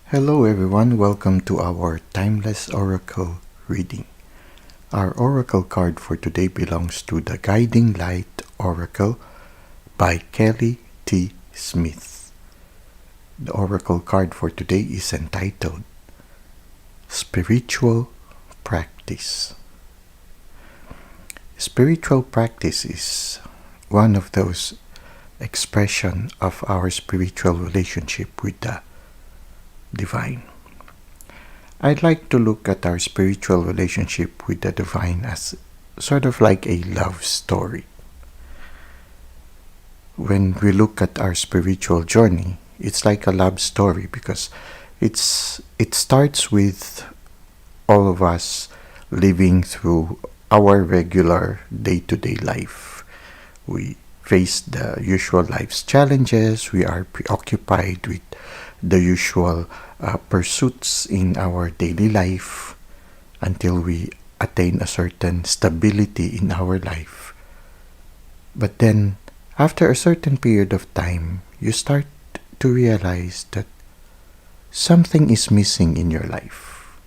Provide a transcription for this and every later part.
Hello everyone, welcome to our Timeless Oracle reading. Our Oracle card for today belongs to the Guiding Light Oracle by Kelly T. Smith. The Oracle card for today is entitled Spiritual Practice. Spiritual practice is one of those expressions of our spiritual relationship with the divine. I'd like to look at our spiritual relationship with the divine as sort of like a love story. When we look at our spiritual journey, it's like a love story because it starts with all of us living through our regular day-to-day life. We face the usual life's challenges. We are preoccupied with the usual pursuits in our daily life until we attain a certain stability in our life. But then, after a certain period of time, you start to realize that something is missing in your life.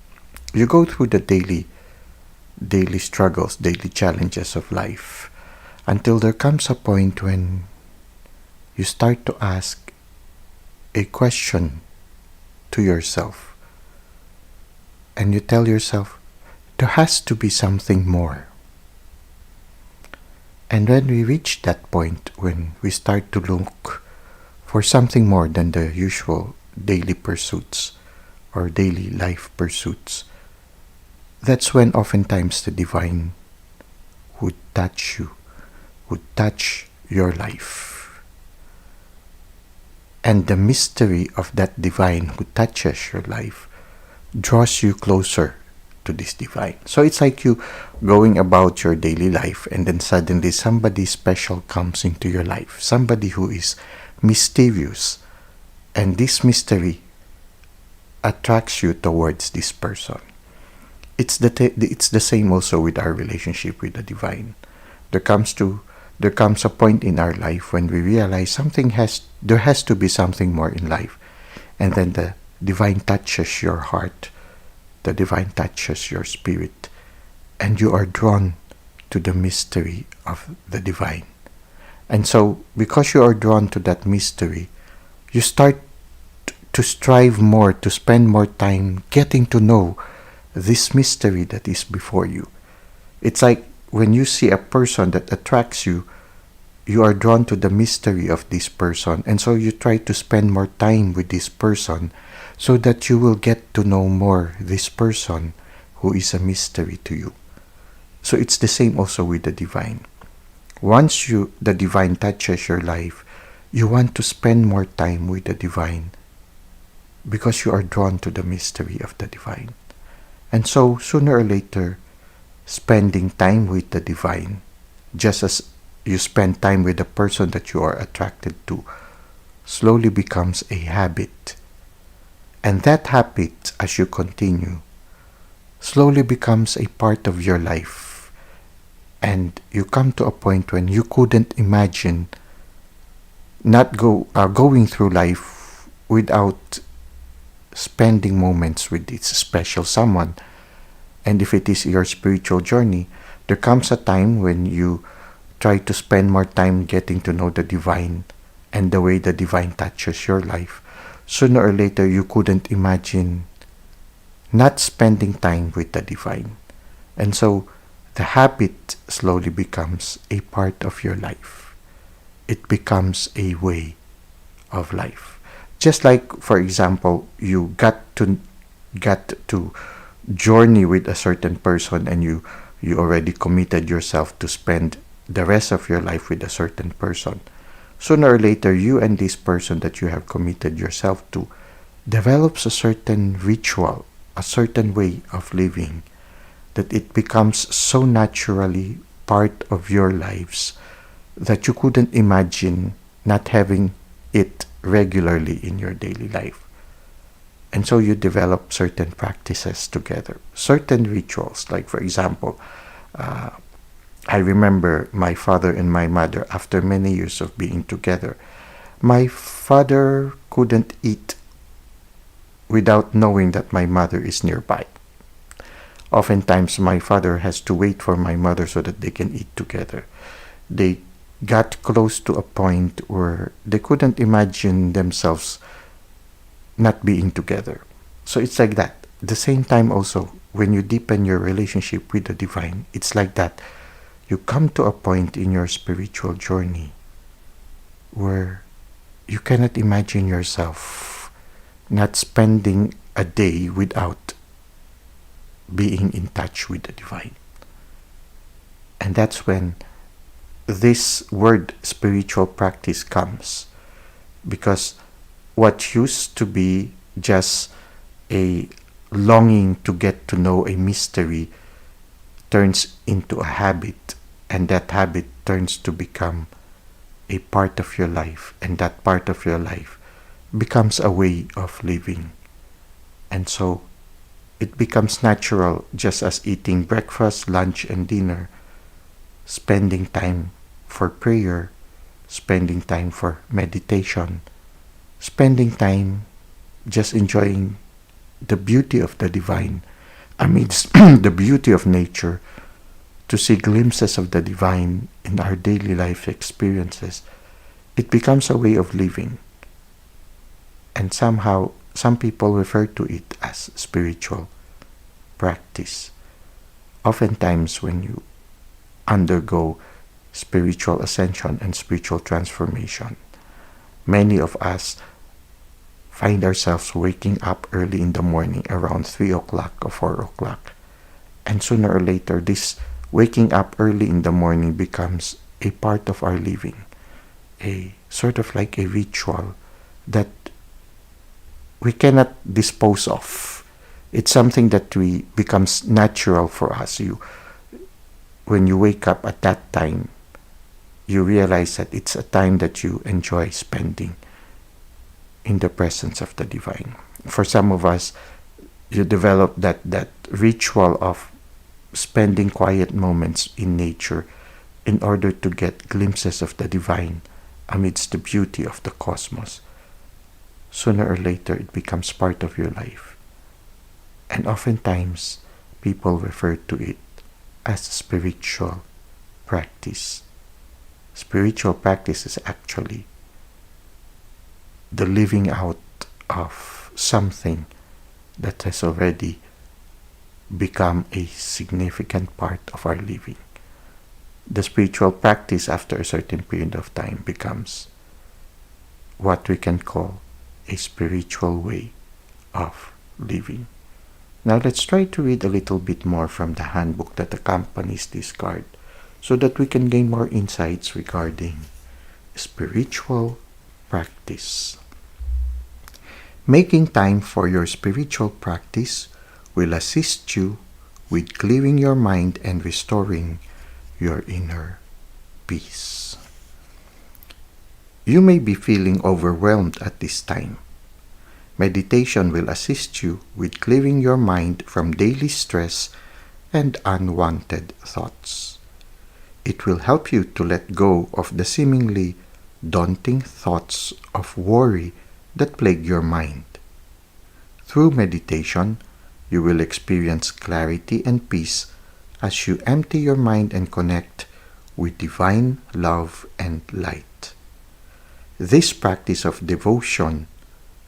You go through the daily struggles, daily challenges of life, until there comes a point when you start to ask a question to yourself. And you tell yourself, there has to be something more. And when we reach that point, when we start to look for something more than the usual daily pursuits or daily life pursuits, that's when oftentimes the divine would touch you, would touch your life. And the mystery of that divine who touches your life draws you closer to this divine. So it's like you going about your daily life and then suddenly somebody special comes into your life. Somebody who is mysterious. And this mystery attracts you towards this person. It's the same also with our relationship with the divine. There comes a point in our life when we realize there has to be something more in life. And then the divine touches your heart. The divine touches your spirit. And you are drawn to the mystery of the divine. And so, because you are drawn to that mystery, you start to strive more, to spend more time getting to know this mystery that is before you. It's like when you see a person that attracts you, you are drawn to the mystery of this person, and so you try to spend more time with this person so that you will get to know more this person who is a mystery to you. So it's the same also with the divine. Once the divine touches your life, you want to spend more time with the divine because you are drawn to the mystery of the divine. And so sooner or later, spending time with the divine, just as you spend time with the person that you are attracted to, slowly becomes a habit. And that habit, as you continue, slowly becomes a part of your life. And you come to a point when you couldn't imagine going through life without spending moments with this special someone. And if it is your spiritual journey, there comes a time when you try to spend more time getting to know the divine and the way the divine touches your life. Sooner or later, you couldn't imagine not spending time with the divine. And so, the habit slowly becomes a part of your life. It becomes a way of life. Just like, for example, you got to journey with a certain person and you already committed yourself to spend the rest of your life with a certain person. Sooner or later, you and this person that you have committed yourself to develops a certain ritual, a certain way of living, that it becomes so naturally part of your lives that you couldn't imagine not having it regularly in your daily life. And so you develop certain practices together, certain rituals. Like, for example, I remember my father and my mother, after many years of being together, my father couldn't eat without knowing that my mother is nearby. Oftentimes, my father has to wait for my mother so that they can eat together. They got close to a point where they couldn't imagine themselves not being together. So it's like that. At the same time, also, when you deepen your relationship with the divine, it's like that. You come to a point in your spiritual journey where you cannot imagine yourself not spending a day without being in touch with the divine. And that's when this word spiritual practice comes, because what used to be just a longing to get to know a mystery turns into a habit, and that habit turns to become a part of your life, and that part of your life becomes a way of living. And so it becomes natural, just as eating breakfast, lunch, and dinner, spending time for prayer, spending time for meditation, spending time just enjoying the beauty of the divine amidst the beauty of nature, to see glimpses of the divine in our daily life experiences. It becomes a way of living. And somehow, some people refer to it as spiritual practice. Oftentimes, when you undergo spiritual ascension and spiritual transformation, many of us find ourselves waking up early in the morning around 3 o'clock or 4 o'clock. And sooner or later, this waking up early in the morning becomes a part of our living, a sort of like a ritual that we cannot dispose of. It's something that becomes natural for us. When you wake up at that time, you realize that it's a time that you enjoy spending in the presence of the divine. For some of us, you develop that ritual of spending quiet moments in nature in order to get glimpses of the divine amidst the beauty of the cosmos. Sooner or later, it becomes part of your life. And oftentimes, people refer to it as spiritual practice. Spiritual practice is actually the living out of something that has already become a significant part of our living. The spiritual practice, after a certain period of time, becomes what we can call a spiritual way of living. Now let's try to read a little bit more from the handbook that accompanies this card, so that we can gain more insights regarding spiritual practice. Making time for your spiritual practice will assist you with clearing your mind and restoring your inner peace. You may be feeling overwhelmed at this time. Meditation will assist you with clearing your mind from daily stress and unwanted thoughts. It will help you to let go of the seemingly daunting thoughts of worry that plague your mind. Through meditation, you will experience clarity and peace as you empty your mind and connect with divine love and light. This practice of devotion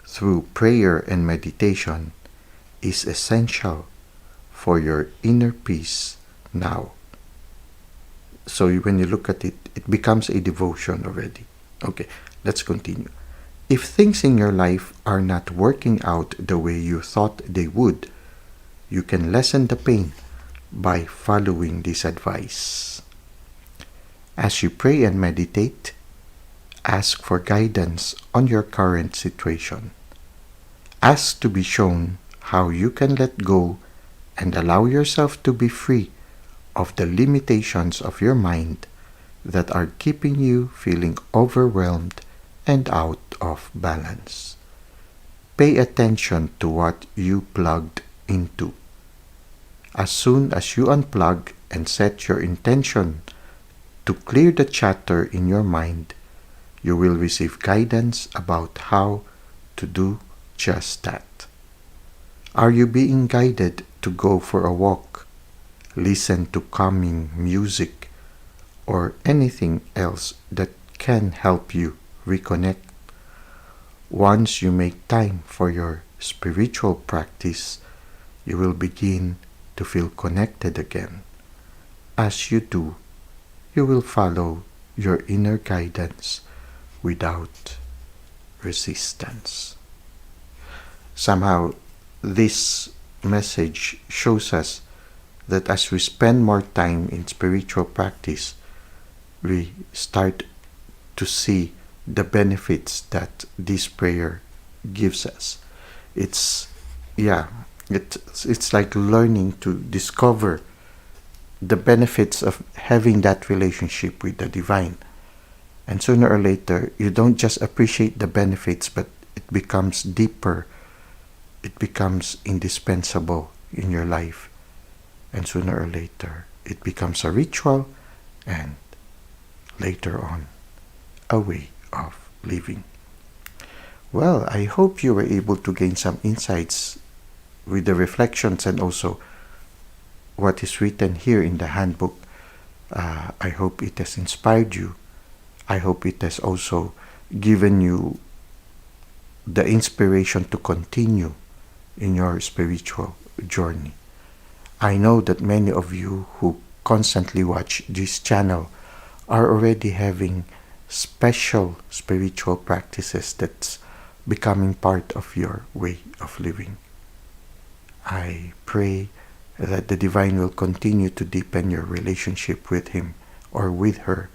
through prayer and meditation is essential for your inner peace now. So when you look at it, it becomes a devotion already. Okay, let's continue. If things in your life are not working out the way you thought they would, you can lessen the pain by following this advice. As you pray and meditate, ask for guidance on your current situation. Ask to be shown how you can let go and allow yourself to be free of the limitations of your mind that are keeping you feeling overwhelmed and out of balance. Pay attention to what you plugged into. As soon as you unplug and set your intention to clear the chatter in your mind, you will receive guidance about how to do just that. Are you being guided to go for a walk, listen to calming music, or anything else that can help you reconnect? Once you make time for your spiritual practice, you will begin to feel connected again. As you do, you will follow your inner guidance without resistance. Somehow, this message shows us that as we spend more time in spiritual practice, we start to see the benefits that this prayer gives us. It's yeah, it's like learning to discover the benefits of having that relationship with the divine. And sooner or later, you don't just appreciate the benefits, but it becomes deeper, it becomes indispensable in your life. And sooner or later, it becomes a ritual, and later on, a way of living. Well, I hope you were able to gain some insights with the reflections and also what is written here in the handbook. I hope it has inspired you. I hope it has also given you the inspiration to continue in your spiritual journey. I know that many of you who constantly watch this channel are already having special spiritual practices that's becoming part of your way of living. I pray that the divine will continue to deepen your relationship with him or with her.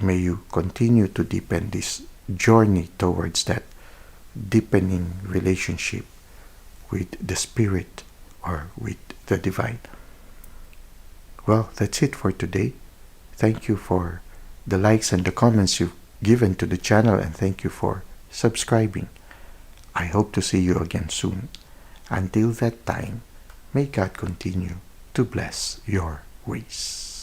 May you continue to deepen this journey towards that deepening relationship with the Spirit or with the divine. Well, that's it for today. Thank you for the likes and the comments you've given to the channel, and thank you for subscribing. I hope to see you again soon. Until that time, may God continue to bless your ways.